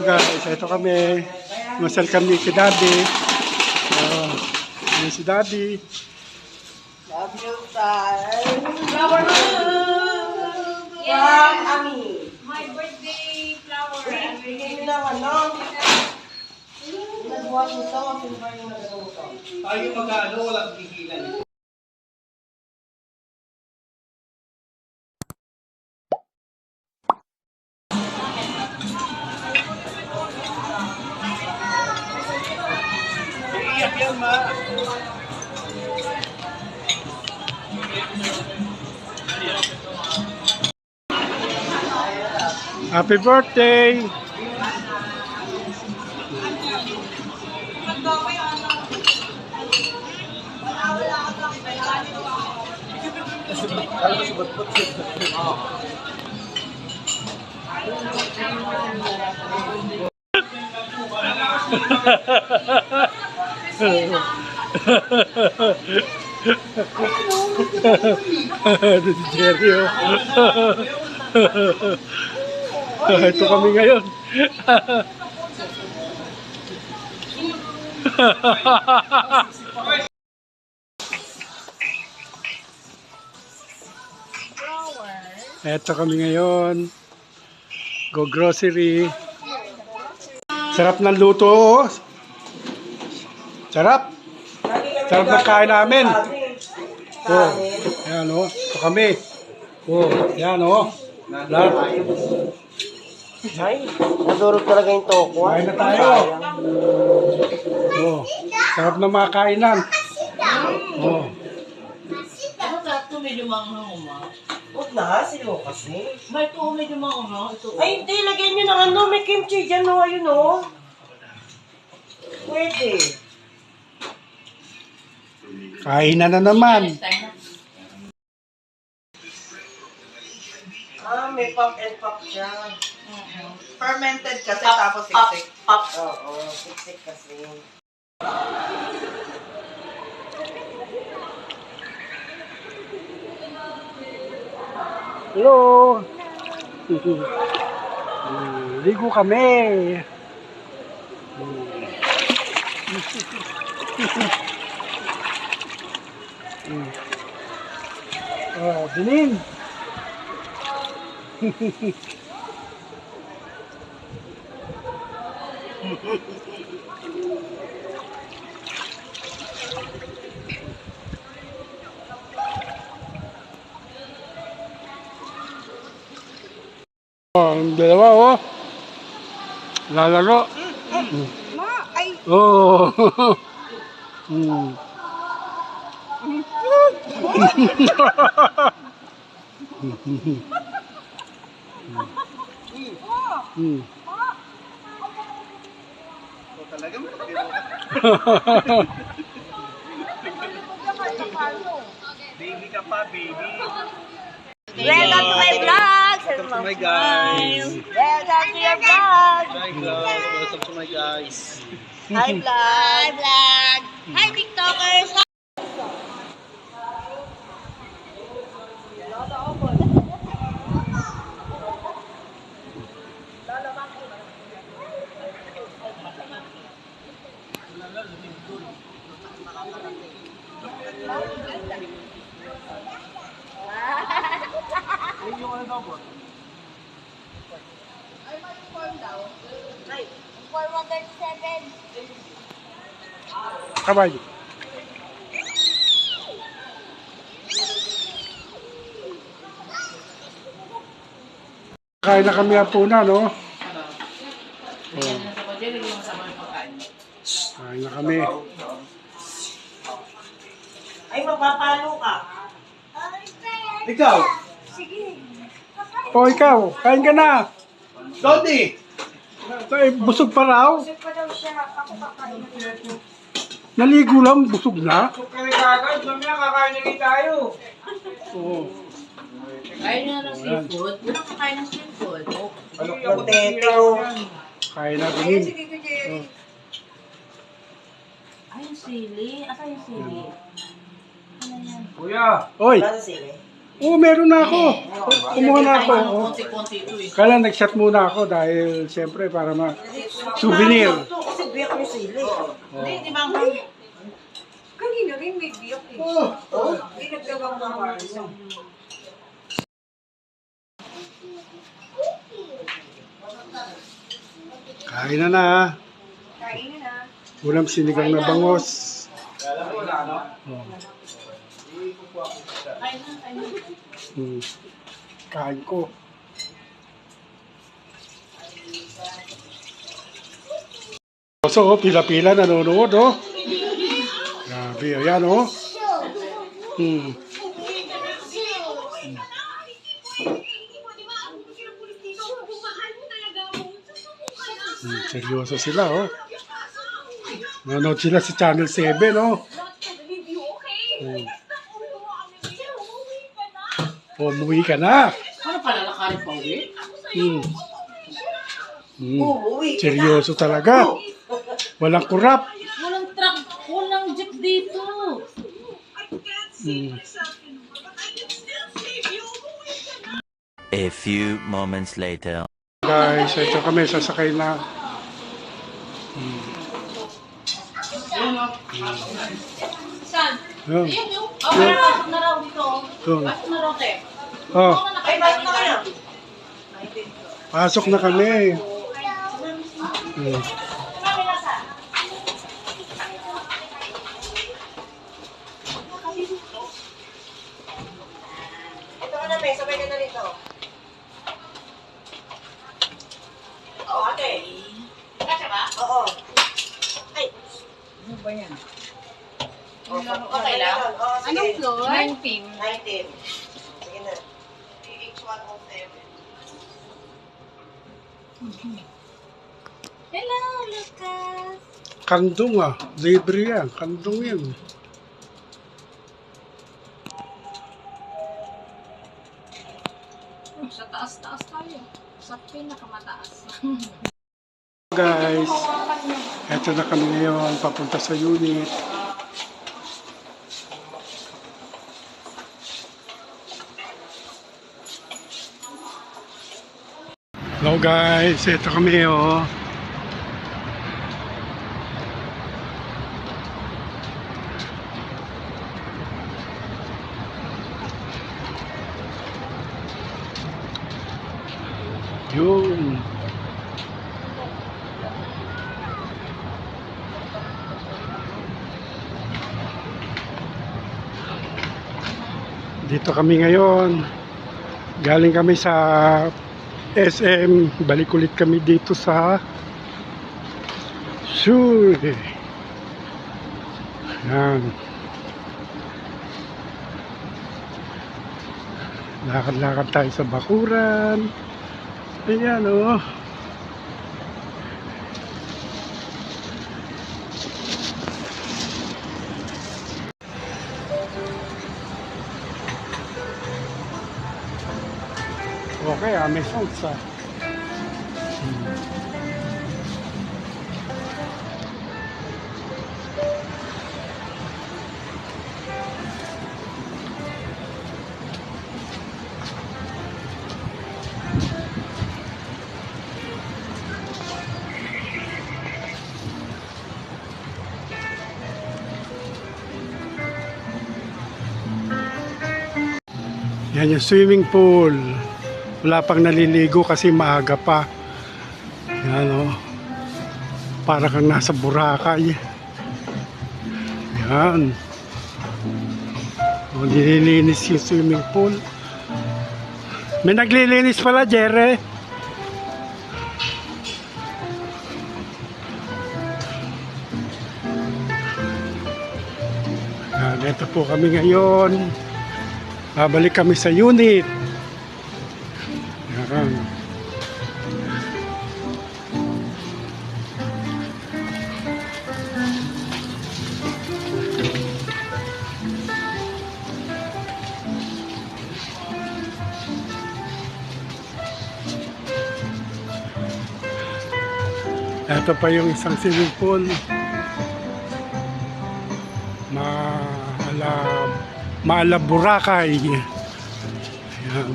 Guys, ito kami. Masal kami si Daddy. Ini si Daddy. Love you, time. Flower from Ami. My birthday flower. Bigay mo lang ano. Nagbuhat nito, silver yung nagagawa ko. Tayo mag-ano, walang gigilan. Iiyak yan, ma. Happy birthday! Si Jerry, oh. Ito kami ngayon. Ito kami ngayon. Go grocery. Sarap ng luto, oh. Sarap. Sarap ng kain namin. Oh, yan, oh. Ito kami. Oh, yan, oh. Lahat. Ay, nadurog talaga yung toko. Kain na tayo. Oh, sarap ng mga kainan. Oh. Ako sa ito medyo manghang ma. Huwag na, silo kasi. May ito medyo manghang. Ito. Ay, hindi, lagyan nyo ng ano, may kimchi dyan, no, ayun, no. Pwede. Kainan na naman. Ah, may pop and pop siya. Fermented kasi tapos siksik. Pop. Oo, siksik kasi. Hello. Ligo kami. Oh, dinin. Oh, ang dalawa, oh. Lalaro. Ma, ay, Oh. Hmm. Hmm. Talaga mo. Baby ka pa, baby. welcome to my vlog. Welcome to my guys. Welcome to your vlog. Hi, guys. Welcome to my guys. Hi, vlog. Hi, vlog. Hi, TikTokers. For 137. Kabay. Kain na kami hapuna, no? Oh. Kain na kami. Ay, mapapalo ka. Ikaw, Oh, ikaw, kain ka na. Dodi. Ay, busog pa raw. Naligo lang, busog na. Kami kagad, mamaya kakain na rin tayo. Oo. Kain na ng seafood. Wala ka kain ng seafood. Potato. Kain na din. Ay, yung sili. Asa yung sili? Ano yan? Kuya. Oy! Wala sa sili. Oo, meron na ako. Kumuha na ako. Ano, Oh. konti-konti ito eh. Kaya nag-shot muna ako dahil siyempre para souvenir. Ito kasi biyak yung sili. Hindi, di ba ang Kanina rin may biyak eh. Hindi nagdawang mga Kain na na. Kain na na. Ulam sinigang na bangos. Hmm. Kain ko. So, pila-pila nanonood, oh. Grabe, ayan, oh. Hmm. Seryoso sila, oh. Nanonood sila sa Channel 7, oh. Hmm. Oh, umuwi ka na. Ano pala lakarin pa uwi? Hmm. Hmm. Uuwi. Seryoso talaga. Walang kurap. Walang truck, walang jeep dito. Hmm. A few moments later. Guys, ito kami sasakay na. Saan? Yun. Yung, pasok na raw dito. Yun. Pasok na raw, te. Oh, Ay, bakit na kayo? pasok na kami. Hmm. Ito ka na, may sabay ka na rito. Oo, ate. Kasi ba? Oo. Ay. Ano ba yan? Okay lang? Oo, sige. Anong floor? 19. Sige na. PH107. Hello, Lucas. Kandong ah. Libre yan. Kandong yan. Sa taas-taas tayo. Sa pinakamataas. Guys, eto na kami ngayon. Papunta sa unit. Hello guys, eto kami oh. Yun. Dito kami ngayon. Galing kami sa SM. Balik ulit kami dito sa Sur. Yan. Lakad-lakad tayo sa bakuran. Ayan oh. Okay, may sounds ah. Yan yung swimming pool. Wala pang naliligo kasi maaga pa. Yan o. Para kang nasa Boracay. Yan. O, nililinis yung swimming pool. May naglilinis pala, Jere. Yan, ito po kami ngayon. Babalik kami sa unit. Yan. Ito pa yung isang swimming pool. Mala Boracay. Ayan.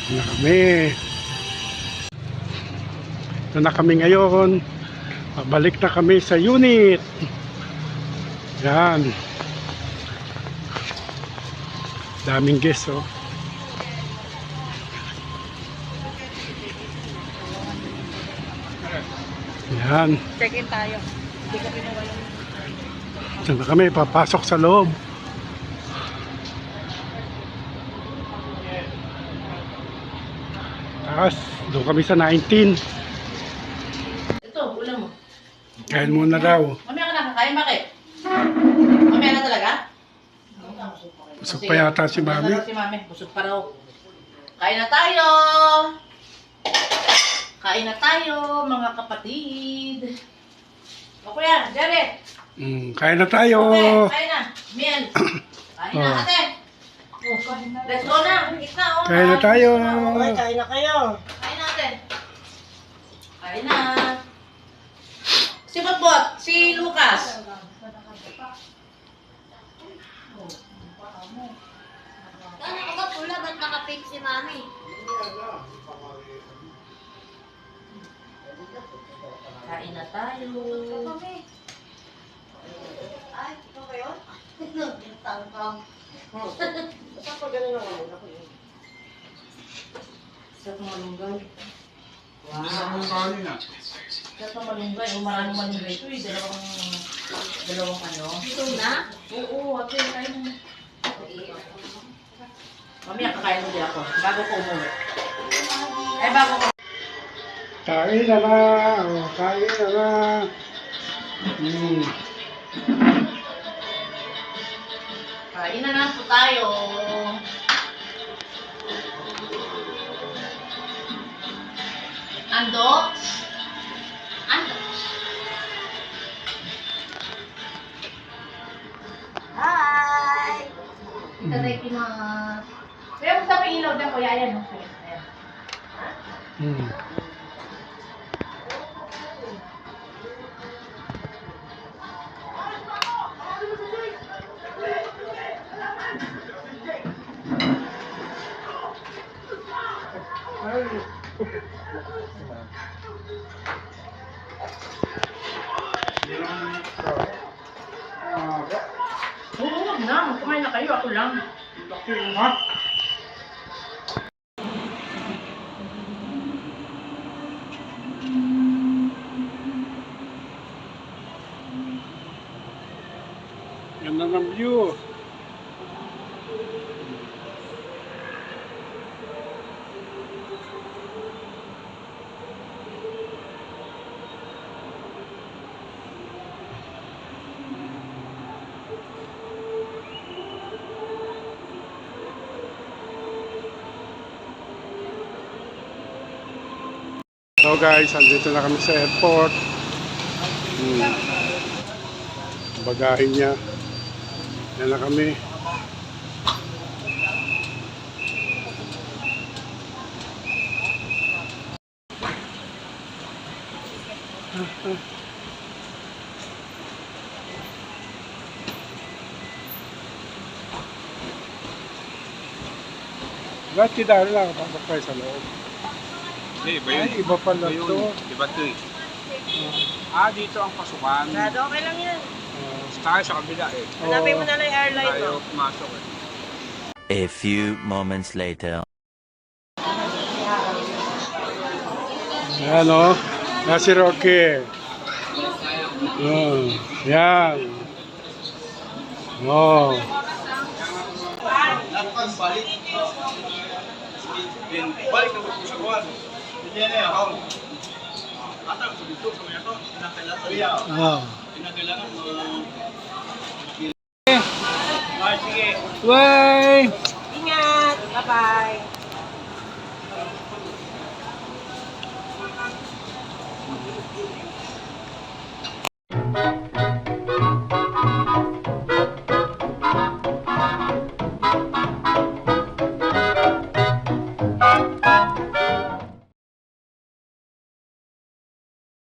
Na kami. Ito na kami ngayon. Pabalik na kami sa unit. Yan. Daming guests, oh. Yan. Check-in tayo. Hindi ko pinuha yung... Ito na kami, papasok sa loob. Tapos, doon kami sa 19. Ito, ulam mo. Kain muna daw. Mamaya ka na kakain, bakit? Mamaya na talaga? Busog pa yata si Mami. Si Mami, busog pa raw. Kain na tayo! Kain na tayo, mga kapatid. O kuya, Jerry. Kain na tayo. Okay, kain na. Miel. Kain na, Oh. ate. Let's go na. Eat na, oh. Kain na tayo. Okay, kain na kayo. Kain na, ate. Kain na. Si Botbot, si Lucas. Ano ka ba pula? Ba't naka-fake si Mami? Kain na tayo. Ay, ito ba yun? Tangkang. Saan pa ganun ako? Ako yun. Sarap ng malunggay. Isa mo yung kanin ah. Sarap ng malunggay. O maraming malunggay ito eh. Dalawang ano. Ito na? Oo, ate. Kain na. Mamaya kakain mo din ako. Bago ko umuwi. Ay, bago ko. Kain na na. Oh, kain na na. Kain na lang po tayo. Ando? Ando? Hi! Itadakimasu. Kaya mo sa ilaw dyan, kuya. Ayan, no? Ayan. Oo, wag na. Kumain na kayo. Ako lang. Ganda ng view. So guys, andito na kami sa airport. Bagahin niya. Yan na kami. Ba't kidari lang kapapakay sa loob? Hindi, iba yun. Ay, iba pala Iba yun. to. Iba to eh. Dito ang pasukan. Dado, okay lang yan. Tayo sa kabila eh. Hanapin mo na lang yung airline mo. Tayo pumasok eh. A few moments later. Yan o. Yan si Rocky. Yan. Oh. Balik na po sa kuwan. Hindi na yan. Atang sa dito sa mga ito. Pinakailangan mo. Sige. Bye. Ingat! Bye-bye!